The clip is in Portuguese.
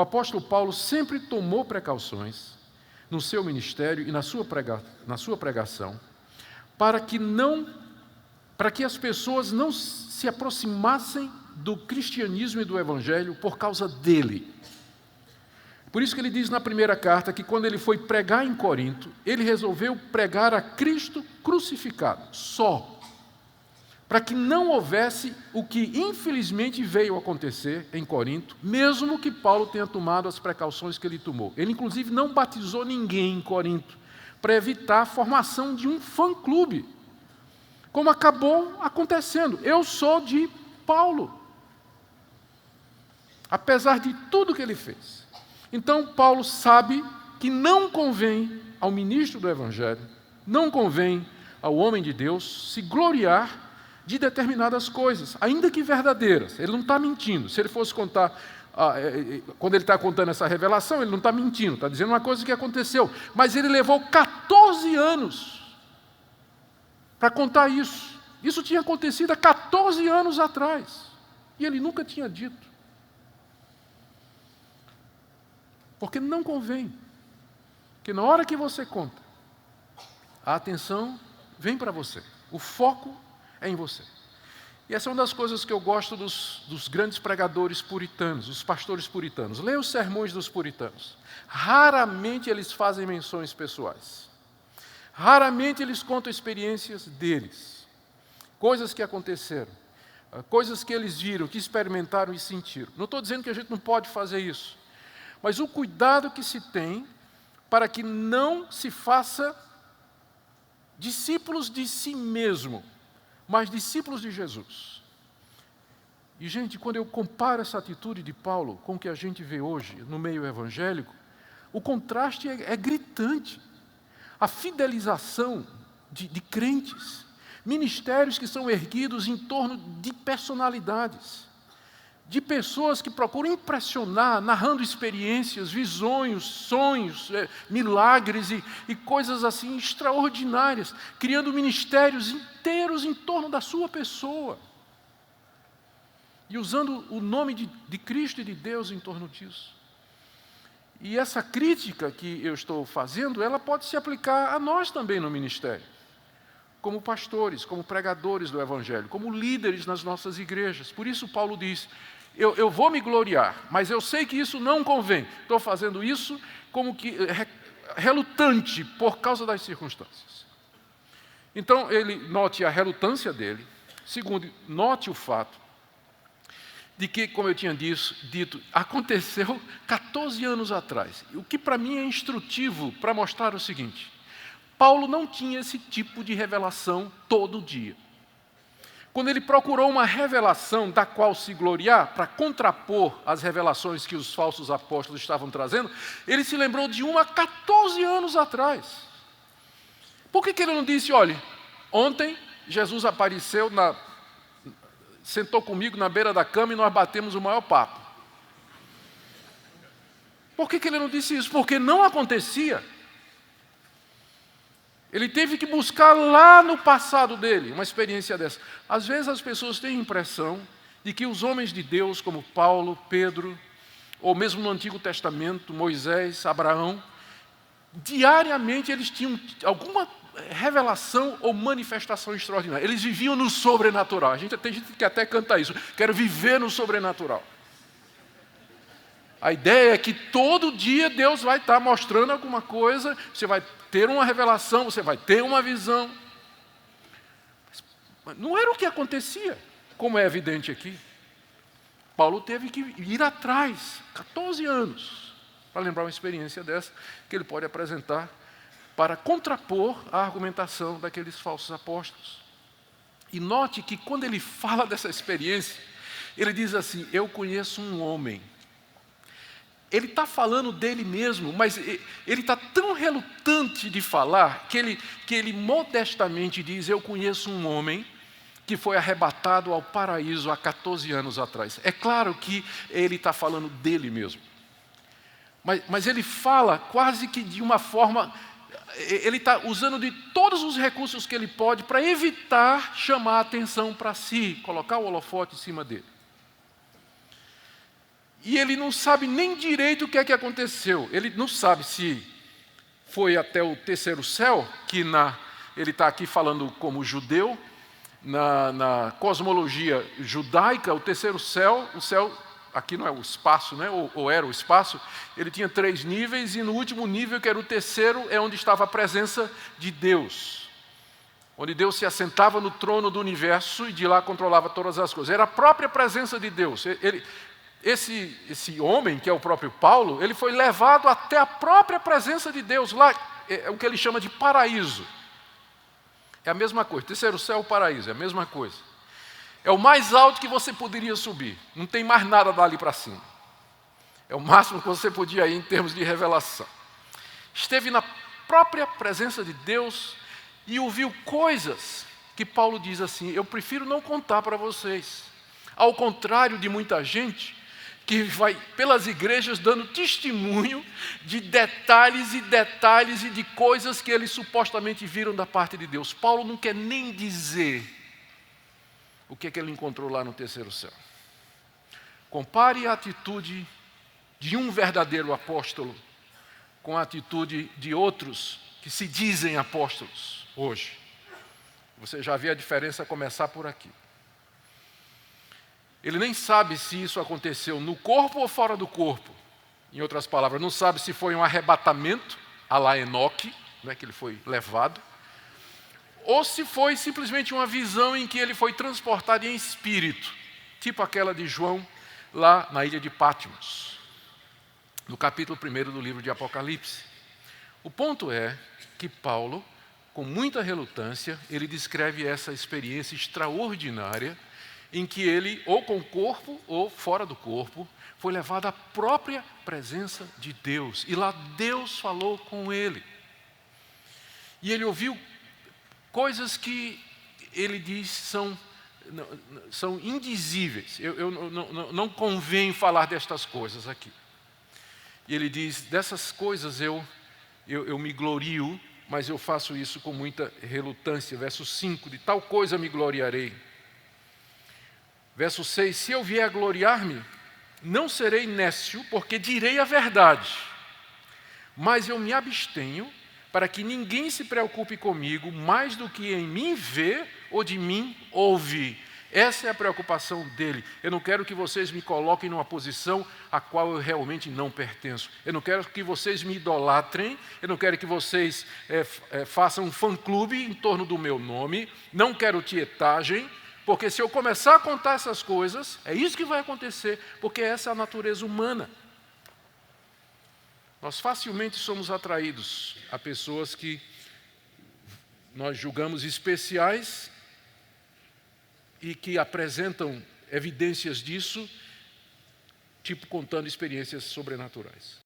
apóstolo Paulo sempre tomou precauções no seu ministério e na sua pregação, para que as pessoas não se aproximassem do cristianismo e do evangelho por causa dele. Por isso que ele diz na primeira carta que quando ele foi pregar em Corinto, ele resolveu pregar a Cristo crucificado, só, para que não houvesse o que infelizmente veio acontecer em Corinto, mesmo que Paulo tenha tomado as precauções que ele tomou. Ele inclusive não batizou ninguém em Corinto, para evitar a formação de um fã-clube, como acabou acontecendo. Eu sou de Paulo, apesar de tudo que ele fez. Então, Paulo sabe que não convém ao ministro do Evangelho, não convém ao homem de Deus se gloriar de determinadas coisas, ainda que verdadeiras. Ele não está mentindo. Se ele fosse contar, quando ele está contando essa revelação, ele não está mentindo, está dizendo uma coisa que aconteceu. Mas ele levou 14 anos para contar isso. Isso tinha acontecido há 14 anos atrás. E ele nunca tinha dito. Porque não convém. Porque na hora que você conta, a atenção vem para você. O foco é em você. E essa é uma das coisas que eu gosto dos grandes pregadores puritanos, os pastores puritanos. Leia os sermões dos puritanos. Raramente eles fazem menções pessoais. Raramente eles contam experiências deles. Coisas que aconteceram. Coisas que eles viram, que experimentaram e sentiram. Não estou dizendo que a gente não pode fazer isso. Mas o cuidado que se tem para que não se faça discípulos de si mesmo, mas discípulos de Jesus. E, gente, quando eu comparo essa atitude de Paulo com o que a gente vê hoje no meio evangélico, o contraste é gritante. A fidelização de crentes, ministérios que são erguidos em torno de personalidades, de pessoas que procuram impressionar, narrando experiências, visões, sonhos, milagres e coisas assim extraordinárias, criando ministérios inteiros em torno da sua pessoa e usando o nome de Cristo e de Deus em torno disso. E essa crítica que eu estou fazendo, ela pode se aplicar a nós também no ministério, como pastores, como pregadores do Evangelho, como líderes nas nossas igrejas. Por isso Paulo diz, eu vou me gloriar, mas eu sei que isso não convém. Estou fazendo isso como que relutante por causa das circunstâncias. Então, ele note a relutância dele. Segundo, note o fato de que, como eu tinha dito, aconteceu 14 anos atrás. O que para mim é instrutivo para mostrar o seguinte: Paulo não tinha esse tipo de revelação todo dia. Quando ele procurou uma revelação da qual se gloriar, para contrapor as revelações que os falsos apóstolos estavam trazendo, ele se lembrou de uma 14 anos atrás. Por que ele não disse, olha, ontem Jesus apareceu, sentou comigo na beira da cama e nós batemos o maior papo? Por que ele não disse isso? Porque não acontecia. Ele teve que buscar lá no passado dele uma experiência dessa. Às vezes as pessoas têm a impressão de que os homens de Deus, como Paulo, Pedro, ou mesmo no Antigo Testamento, Moisés, Abraão, diariamente eles tinham alguma revelação ou manifestação extraordinária. Eles viviam no sobrenatural. Tem gente que até canta isso, quero viver no sobrenatural. A ideia é que todo dia Deus vai estar mostrando alguma coisa, você vai ter uma revelação, você vai ter uma visão. Mas não era o que acontecia, como é evidente aqui. Paulo teve que ir atrás, 14 anos, para lembrar uma experiência dessa, que ele pode apresentar para contrapor a argumentação daqueles falsos apóstolos. E note que quando ele fala dessa experiência, ele diz assim, eu conheço um homem. Ele está falando dele mesmo, mas ele está tão relutante de falar que ele modestamente diz, eu conheço um homem que foi arrebatado ao paraíso há 14 anos atrás. É claro que ele está falando dele mesmo. Mas ele fala quase que de uma forma, ele está usando de todos os recursos que ele pode para evitar chamar a atenção para si, colocar o holofote em cima dele. E ele não sabe nem direito o que é que aconteceu. Ele não sabe se foi até o terceiro céu, que ele está aqui falando como judeu. Na cosmologia judaica, o terceiro céu, o céu, aqui não é o espaço, né? ou era o espaço, ele tinha 3 níveis, e no último nível, que era o terceiro, é onde estava a presença de Deus. Onde Deus se assentava no trono do universo e de lá controlava todas as coisas. Era a própria presença de Deus. Esse homem, que é o próprio Paulo, ele foi levado até a própria presença de Deus. Lá é o que ele chama de paraíso. É a mesma coisa. Terceiro céu, o paraíso, é a mesma coisa. É o mais alto que você poderia subir. Não tem mais nada dali para cima. É o máximo que você podia ir em termos de revelação. Esteve na própria presença de Deus e ouviu coisas que Paulo diz assim: eu prefiro não contar para vocês. Ao contrário de muita gente que vai pelas igrejas dando testemunho de detalhes e de coisas que eles supostamente viram da parte de Deus. Paulo não quer nem dizer o que é que ele encontrou lá no terceiro céu. Compare a atitude de um verdadeiro apóstolo com a atitude de outros que se dizem apóstolos hoje. Você já vê a diferença começar por aqui. Ele nem sabe se isso aconteceu no corpo ou fora do corpo. Em outras palavras, não sabe se foi um arrebatamento, à la Enoque, né, que ele foi levado, ou se foi simplesmente uma visão em que ele foi transportado em espírito, tipo aquela de João lá na ilha de Patmos, no capítulo 1 do livro de Apocalipse. O ponto é que Paulo, com muita relutância, ele descreve essa experiência extraordinária em que ele, ou com o corpo ou fora do corpo, foi levado à própria presença de Deus. E lá Deus falou com ele. E ele ouviu coisas que ele diz são indizíveis. Não convém falar destas coisas aqui. E ele diz: dessas coisas eu me glorio, mas eu faço isso com muita relutância. Verso 5, de tal coisa me gloriarei. Verso 6, se eu vier a gloriar-me, não serei nécio, porque direi a verdade. Mas eu me abstenho, para que ninguém se preocupe comigo, mais do que em mim vê ou de mim ouve. Essa é a preocupação dele. Eu não quero que vocês me coloquem numa posição a qual eu realmente não pertenço. Eu não quero que vocês me idolatrem. Eu não quero que vocês façam um fã-clube em torno do meu nome. Não quero tietagem. Porque se eu começar a contar essas coisas, é isso que vai acontecer, porque essa é a natureza humana. Nós facilmente somos atraídos a pessoas que nós julgamos especiais e que apresentam evidências disso, tipo contando experiências sobrenaturais.